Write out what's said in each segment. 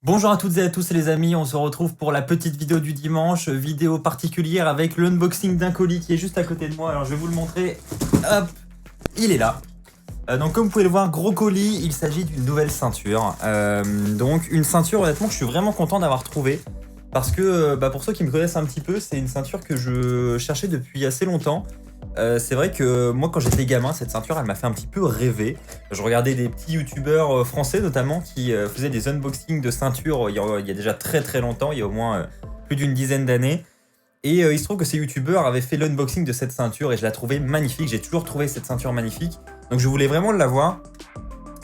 Bonjour à toutes et à tous les amis, on se retrouve pour la petite vidéo du dimanche, vidéo particulière avec l'unboxing d'un colis qui est juste à côté de moi. Alors je vais vous le montrer, hop, il est là. Donc comme vous pouvez le voir, gros colis, il s'agit d'une nouvelle ceinture. Donc une ceinture honnêtement que je suis vraiment content d'avoir trouvé. Parce que pour ceux qui me connaissent un petit peu, c'est une ceinture que je cherchais depuis assez longtemps. C'est vrai que moi quand j'étais gamin, cette ceinture elle m'a fait un petit peu rêver. Je regardais des petits youtubeurs français notamment qui faisaient des unboxings de ceintures il y a déjà très très longtemps, il y a au moins plus d'une dizaine d'années. Et il se trouve que ces youtubeurs avaient fait l'unboxing de cette ceinture et je la trouvais magnifique, j'ai toujours trouvé cette ceinture magnifique. Donc je voulais vraiment l'avoir.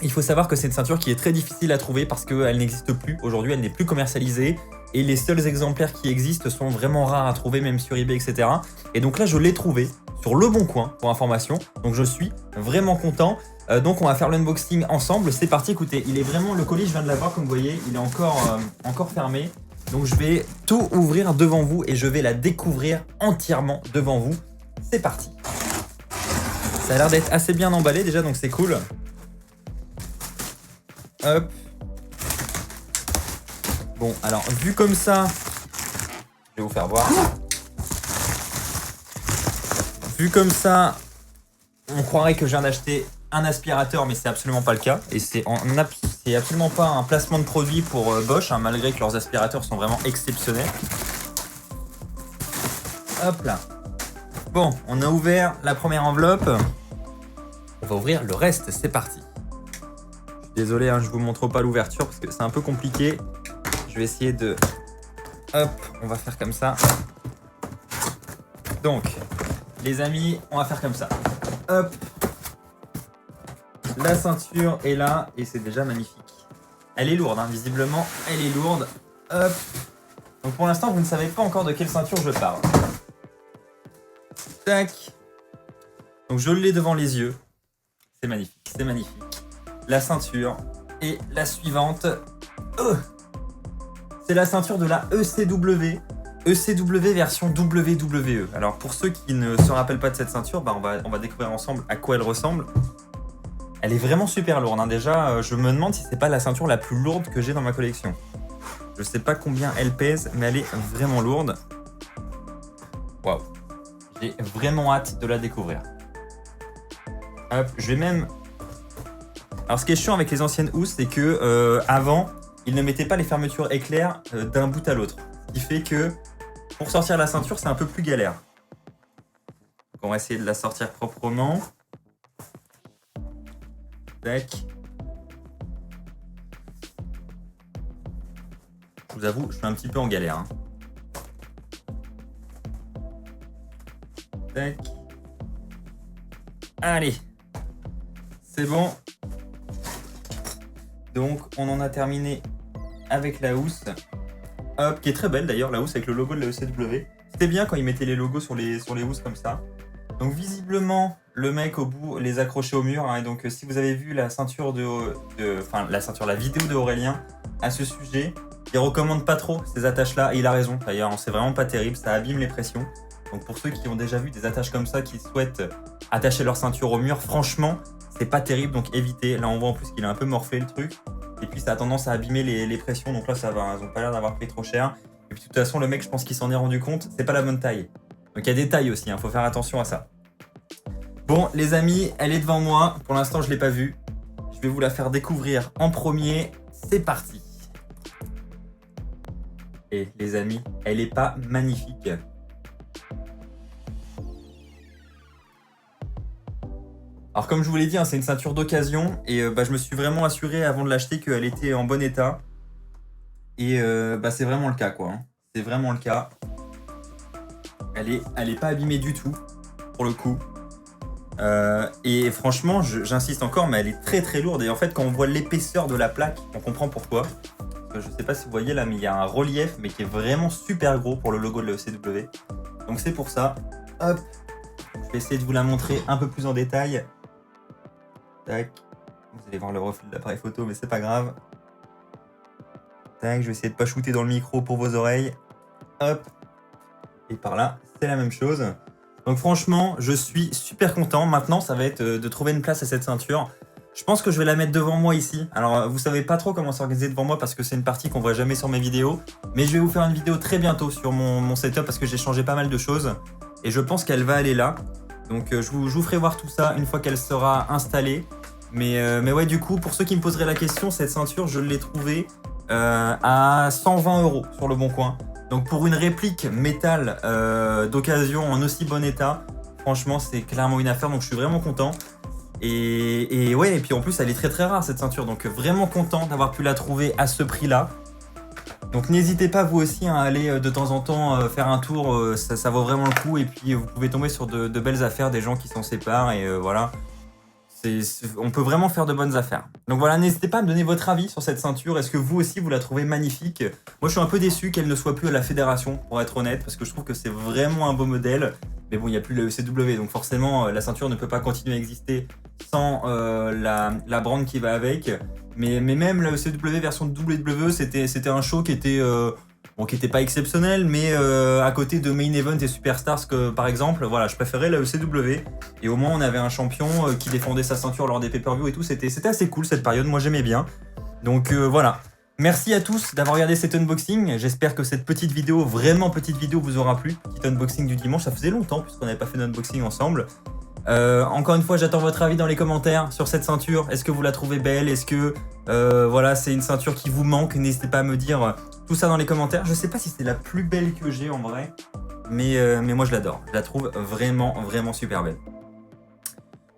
Il faut savoir que c'est une ceinture qui est très difficile à trouver parce qu'elle n'existe plus. Aujourd'hui, elle n'est plus commercialisée. Et les seuls exemplaires qui existent sont vraiment rares à trouver, même sur eBay, etc. Et donc là, je l'ai trouvé sur Le Bon Coin, pour information. Donc je suis vraiment content. Donc on va faire l'unboxing ensemble. C'est parti, écoutez, il est vraiment, le colis, je viens de l'avoir, comme vous voyez, il est encore fermé. Donc je vais tout ouvrir devant vous et je vais la découvrir entièrement devant vous. C'est parti. Ça a l'air d'être assez bien emballé déjà, donc c'est cool. Hop. Bon, alors, vu comme ça, je vais vous faire voir. Vu comme ça, on croirait que je viens d'acheter un aspirateur, mais c'est absolument pas le cas. Et c'est absolument pas un placement de produit pour Bosch, hein, malgré que leurs aspirateurs sont vraiment exceptionnels. Hop là. Bon, on a ouvert la première enveloppe. On va ouvrir le reste, c'est parti. Désolé, hein, je vous montre pas l'ouverture parce que c'est un peu compliqué. Je vais essayer de... Hop, on va faire comme ça. Donc, les amis, on va faire comme ça. Hop. La ceinture est là et c'est déjà magnifique. Elle est lourde, hein, visiblement, elle est lourde. Hop. Donc pour l'instant, vous ne savez pas encore de quelle ceinture je parle. Tac. Donc je l'ai devant les yeux. C'est magnifique, c'est magnifique. La ceinture et la suivante. C'est la ceinture de la ECW. ECW version WWE. Alors pour ceux qui ne se rappellent pas de cette ceinture, on va découvrir ensemble à quoi elle ressemble. Elle est vraiment super lourde, hein. Déjà, je me demande si c'est pas la ceinture la plus lourde que j'ai dans ma collection. Je sais pas combien elle pèse, mais elle est vraiment lourde. Waouh. J'ai vraiment hâte de la découvrir. Hop, je vais même... Alors ce qui est chiant avec les anciennes housses, c'est que avant, ils ne mettaient pas les fermetures éclair d'un bout à l'autre. Ce qui fait que pour sortir la ceinture, c'est un peu plus galère. Donc on va essayer de la sortir proprement. Tac. Je vous avoue, je suis un petit peu en galère, hein. Tac. Allez. C'est bon. Donc, on en a terminé avec la housse. Hop, qui est très belle d'ailleurs, la housse avec le logo de la ECW. C'était bien quand ils mettaient les logos sur les housses comme ça. Donc, visiblement, le mec au bout les accrochait au mur, hein, et donc, si vous avez vu la ceinture la vidéo de Aurélien à ce sujet, il recommande pas trop ces attaches-là, et il a raison. D'ailleurs, c'est vraiment pas terrible, ça abîme les pressions. Donc, pour ceux qui ont déjà vu des attaches comme ça, qui souhaitent attacher leur ceinture au mur, franchement, c'est pas terrible, donc évitez. Là, on voit en plus qu'il a un peu morflé le truc. Et puis, ça a tendance à abîmer les pressions. Donc là, ça va. Ils ont pas l'air d'avoir pris trop cher. Et puis, de toute façon, le mec, je pense qu'il s'en est rendu compte. C'est pas la bonne taille. Donc, il y a des tailles aussi. Faut faire attention à ça. Bon, les amis, elle est devant moi. Pour l'instant, je l'ai pas vue. Je vais vous la faire découvrir en premier. C'est parti. Et les amis, elle est pas magnifique? Alors comme je vous l'ai dit, hein, c'est une ceinture d'occasion et je me suis vraiment assuré avant de l'acheter qu'elle était en bon état. Et c'est vraiment le cas, quoi, hein. C'est vraiment le cas. Elle est pas abîmée du tout, pour le coup. Et franchement, j'insiste encore, mais elle est très très lourde. Et en fait, quand on voit l'épaisseur de la plaque, on comprend pourquoi. Parce que je sais pas si vous voyez là, mais il y a un relief, mais qui est vraiment super gros pour le logo de la ECW. Donc c'est pour ça. Hop. Je vais essayer de vous la montrer un peu plus en détail. Tac. Vous allez voir le reflet de l'appareil photo, mais c'est pas grave. Tac, je vais essayer de pas shooter dans le micro pour vos oreilles. Hop. Et par là, c'est la même chose. Donc franchement, je suis super content. Maintenant, ça va être de trouver une place à cette ceinture. Je pense que je vais la mettre devant moi ici. Alors, vous savez pas trop comment s'organiser devant moi parce que c'est une partie qu'on voit jamais sur mes vidéos. Mais je vais vous faire une vidéo très bientôt sur mon setup parce que j'ai changé pas mal de choses. Et je pense qu'elle va aller là. Donc, je vous ferai voir tout ça une fois qu'elle sera installée. Mais ouais, du coup, pour ceux qui me poseraient la question, cette ceinture, je l'ai trouvée à 120 € sur le Bon Coin. Donc, pour une réplique métal d'occasion en aussi bon état, franchement, c'est clairement une affaire. Donc, je suis vraiment content. Et ouais, et puis en plus elle est très très rare cette ceinture, donc vraiment content d'avoir pu la trouver à ce prix là. Donc n'hésitez pas vous aussi à aller de temps en temps faire un tour, ça vaut vraiment le coup. Et puis vous pouvez tomber sur de belles affaires, des gens qui s'en séparent et voilà. On peut vraiment faire de bonnes affaires. Donc voilà, n'hésitez pas à me donner votre avis sur cette ceinture. Est-ce que vous aussi vous la trouvez magnifique? Moi je suis un peu déçu qu'elle ne soit plus à la fédération, pour être honnête, parce que je trouve que c'est vraiment un beau modèle. Mais bon, il n'y a plus le ECW, donc forcément la ceinture ne peut pas continuer à exister sans la brand qui va avec. Mais même la ECW version WWE, c'était un show qui était pas exceptionnel, mais à côté de Main Event et Superstars, par exemple, voilà, je préférais la ECW. Et au moins, on avait un champion qui défendait sa ceinture lors des pay-per-view et tout. C'était assez cool cette période, moi j'aimais bien. Donc voilà. Merci à tous d'avoir regardé cet unboxing. J'espère que cette petite vidéo, vraiment petite vidéo, vous aura plu. Petit unboxing du dimanche, ça faisait longtemps puisqu'on n'avait pas fait d'unboxing ensemble. Encore une fois, j'attends votre avis dans les commentaires sur cette ceinture. Est-ce que vous la trouvez belle? Est-ce que voilà, c'est une ceinture qui vous manque? N'hésitez pas à me dire tout ça dans les commentaires. Je sais pas si c'est la plus belle que j'ai en vrai, mais moi je l'adore. Je la trouve vraiment, vraiment super belle.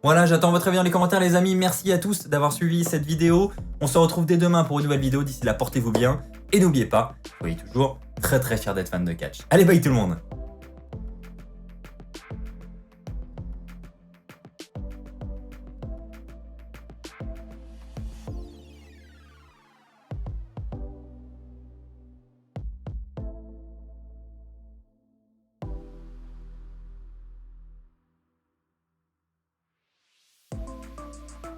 Voilà, j'attends votre avis dans les commentaires les amis. Merci à tous d'avoir suivi cette vidéo. On se retrouve dès demain pour une nouvelle vidéo. D'ici là, portez-vous bien. Et n'oubliez pas, soyez toujours très très fiers d'être fan de catch. Allez, bye tout le monde!